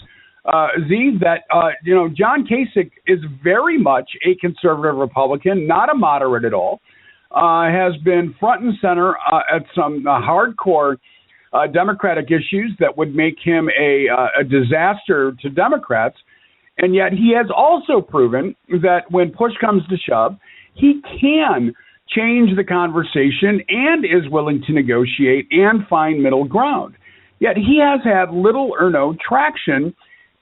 that John Kasich is very much a conservative Republican, not a moderate at all. Has been front and center at some hardcore Democratic issues that would make him a disaster to Democrats. And yet he has also proven that when push comes to shove, he can change the conversation and is willing to negotiate and find middle ground. Yet he has had little or no traction.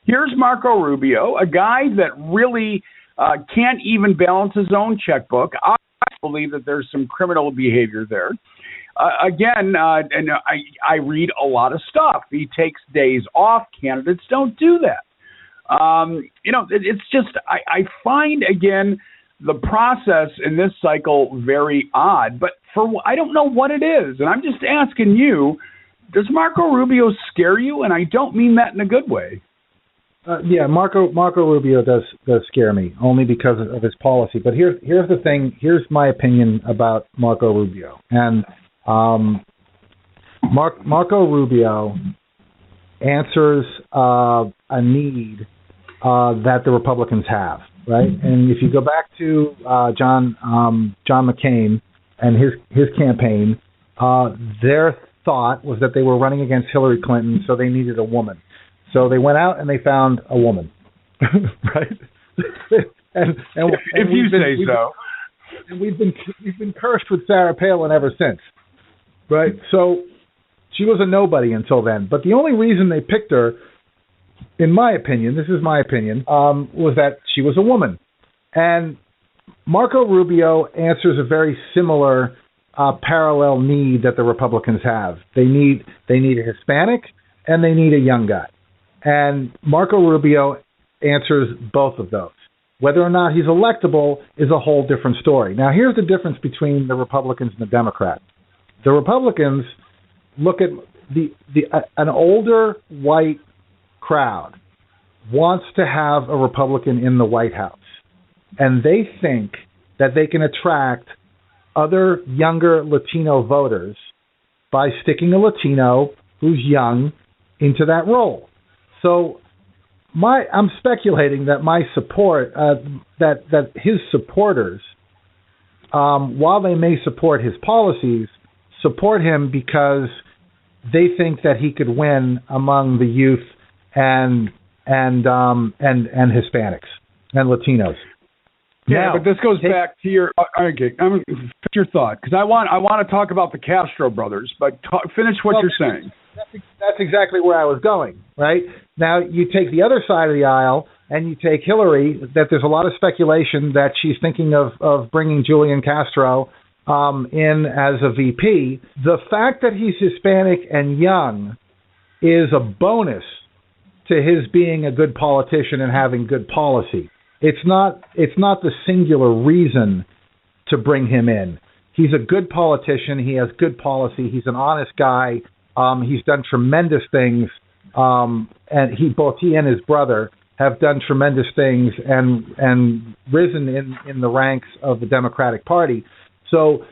Here's Marco Rubio, a guy that really can't even balance his own checkbook. I believe that there's some criminal behavior there. And I read a lot of stuff. He takes days off. Candidates don't do that. It's just, I find, again, the process in this cycle very odd, but I don't know what it is. And I'm just asking you, does Marco Rubio scare you? And I don't mean that in a good way. Marco Rubio does scare me, only because of his policy. But here's the thing. Here's my opinion about Marco Rubio. And Marco Rubio answers a need that the Republicans have, right? And if you go back to John McCain and his campaign, their thought was that they were running against Hillary Clinton, so they needed a woman. So they went out and they found a woman, right? and if you say so. And we've been cursed with Sarah Palin ever since, right? So she was a nobody until then. But the only reason they picked her, in my opinion, this is my opinion, was that she was a woman. And Marco Rubio answers a very similar parallel need that the Republicans have. They need a Hispanic and they need a young guy. And Marco Rubio answers both of those. Whether or not he's electable is a whole different story. Now, here's the difference between the Republicans and the Democrats. The Republicans look at an older white crowd wants to have a Republican in the White House, and they think that they can attract other younger Latino voters by sticking a Latino who's young into that role. So I'm speculating that my support, that his supporters, while they may support his policies, support him because they think that he could win among the youth and Hispanics and Latinos. Yeah, but this goes back to your your thought, because I want to talk about the Castro brothers, but finish what you're saying. That's exactly where I was going, right? Now, you take the other side of the aisle, and you take Hillary, that there's a lot of speculation that she's thinking of bringing Julian Castro in as a VP. The fact that he's Hispanic and young is a bonus to his being a good politician and having good policy. It's not the singular reason to bring him in. He's a good politician. He has good policy. He's an honest guy. He's done tremendous things, and both he and his brother have done tremendous things and risen in the ranks of the Democratic Party. So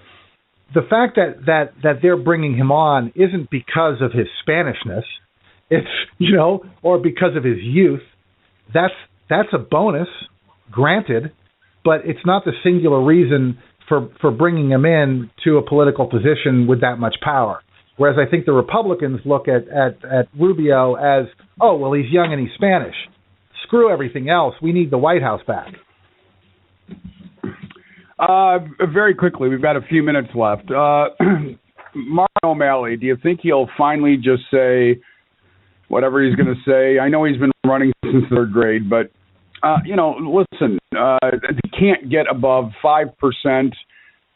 the fact that they're bringing him on isn't because of his Spanishness, it's or because of his youth. That's a bonus, granted, but it's not the singular reason for bringing him in to a political position with that much power. Whereas I think the Republicans look at Rubio as, oh, well, he's young and he's Spanish. Screw everything else. We need the White House back. Very quickly, we've got a few minutes left. Mark O'Malley, do you think he'll finally just say whatever he's going to say? I know he's been running since third grade, but, listen, he can't get above 5%.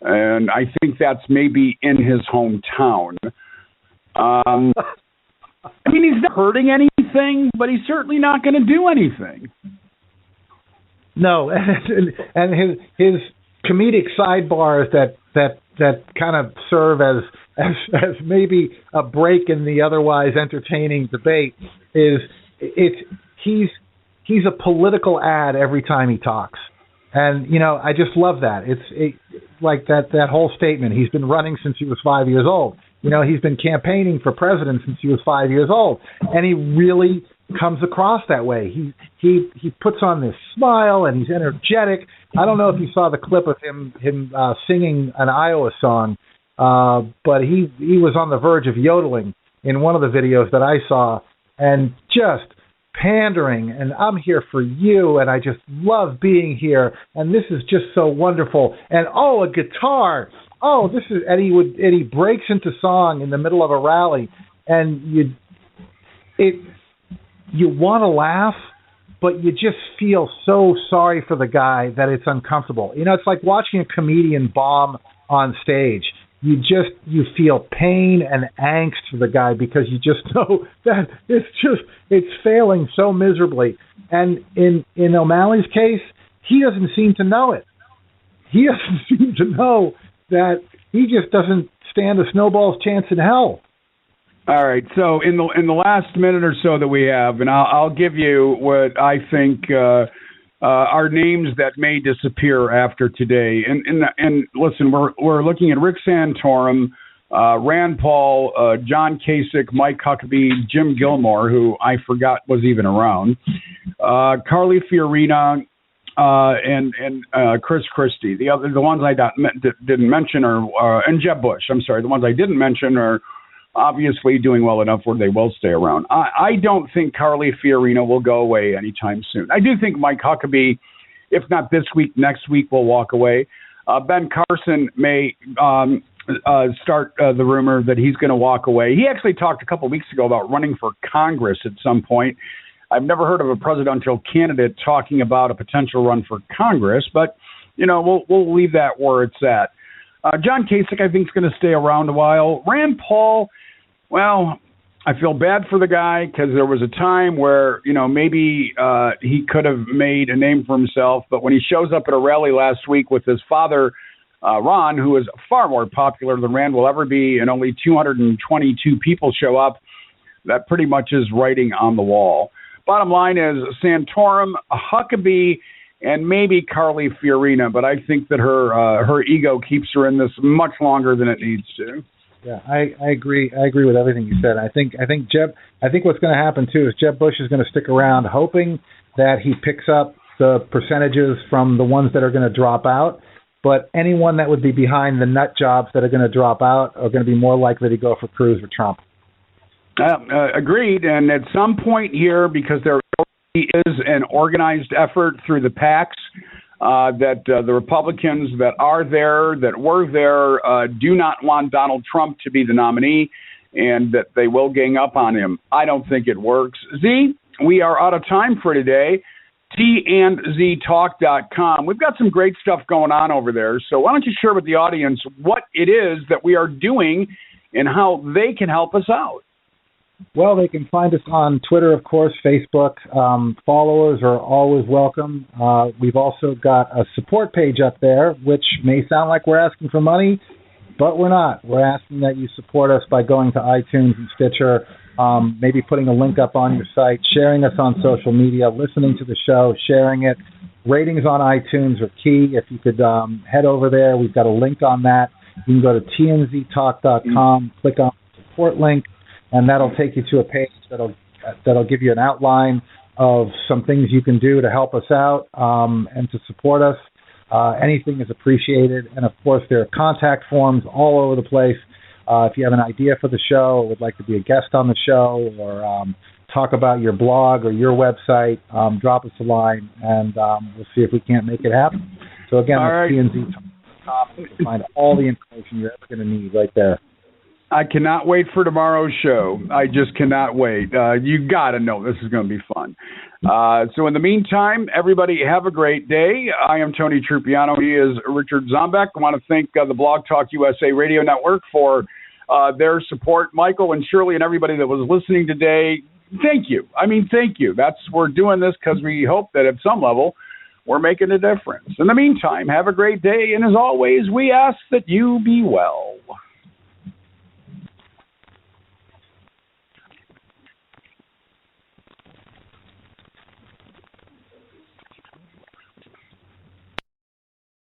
And I think that's maybe in his hometown. I mean, he's not hurting anything, but he's certainly not going to do anything. No, and his comedic sidebars that kind of serve as maybe a break in the otherwise entertaining debate he's a political ad every time he talks. And, I just love that. It's like that whole statement. He's been running since he was 5 years old. He's been campaigning for president since he was 5 years old. And he really comes across that way. He puts on this smile and he's energetic. I don't know if you saw the clip of him singing an Iowa song, but he was on the verge of yodeling in one of the videos that I saw, and just pandering, and I'm here for you, and I just love being here, and this is just so wonderful, and a guitar, and he breaks into song in the middle of a rally, and you want to laugh, but you just feel so sorry for the guy that it's uncomfortable. It's like watching a comedian bomb on stage. You feel pain and angst for the guy because you just know that it's failing so miserably. And in O'Malley's case, he doesn't seem to know it. He doesn't seem to know that he just doesn't stand a snowball's chance in hell. All right. So in the last minute or so that we have, and I'll give you what I think are names that may disappear after today. And listen, we're looking at Rick Santorum, Rand Paul, John Kasich, Mike Huckabee, Jim Gilmore, who I forgot was even around, Carly Fiorina, and Chris Christie. The ones I didn't mention are and Jeb Bush. I'm sorry, the ones I didn't mention are obviously doing well enough where they will stay around. I don't think Carly Fiorina will go away anytime soon. I do think Mike Huckabee, if not this week, next week, will walk away. Ben Carson may start the rumor that he's going to walk away. He actually talked a couple of weeks ago about running for Congress at some point. I've never heard of a presidential candidate talking about a potential run for Congress, but, we'll leave that where it's at. John Kasich, I think, is going to stay around a while. Rand Paul, well, I feel bad for the guy because there was a time where, maybe he could have made a name for himself. But when he shows up at a rally last week with his father, Ron, who is far more popular than Rand will ever be, and only 222 people show up, that pretty much is writing on the wall. Bottom line is Santorum, Huckabee, and maybe Carly Fiorina, but I think that her ego keeps her in this much longer than it needs to. Yeah, I agree. I agree with everything you said. I think what's going to happen too is Jeb Bush is going to stick around, hoping that he picks up the percentages from the ones that are going to drop out. But anyone that would be behind the nut jobs that are going to drop out are going to be more likely to go for Cruz or Trump. Agreed. And at some point here, because there is an organized effort through the PACs that the Republicans that are there, that were there, do not want Donald Trump to be the nominee, and that they will gang up on him. I don't think it works. Z, we are out of time for today. TandZTalk.com. We've got some great stuff going on over there. So why don't you share with the audience what it is that we are doing and how they can help us out? Well, they can find us on Twitter, of course, Facebook. Followers are always welcome. We've also got a support page up there, which may sound like we're asking for money, but we're not. We're asking that you support us by going to iTunes and Stitcher, maybe putting a link up on your site, sharing us on social media, listening to the show, sharing it. Ratings on iTunes are key. If you could head over there, we've got a link on that. You can go to TandZTalk.com, click on the support link, and that'll take you to a page that'll give you an outline of some things you can do to help us out and to support us. Anything is appreciated. And, of course, there are contact forms all over the place. If you have an idea for the show or would like to be a guest on the show or talk about your blog or your website, drop us a line, and we'll see if we can't make it happen. So, again, that's TandZTalk.com. You can find all the information you're ever going to need right there. I cannot wait for tomorrow's show. I just cannot wait. You got to know this is going to be fun. So in the meantime, everybody have a great day. I am Tony Trupiano. He is Richard Zombek. I want to thank the Blog Talk USA Radio Network for their support. Michael and Shirley and everybody that was listening today, thank you. I mean, thank you. We're doing this because we hope that at some level we're making a difference. In the meantime, have a great day. And as always, we ask that you be well.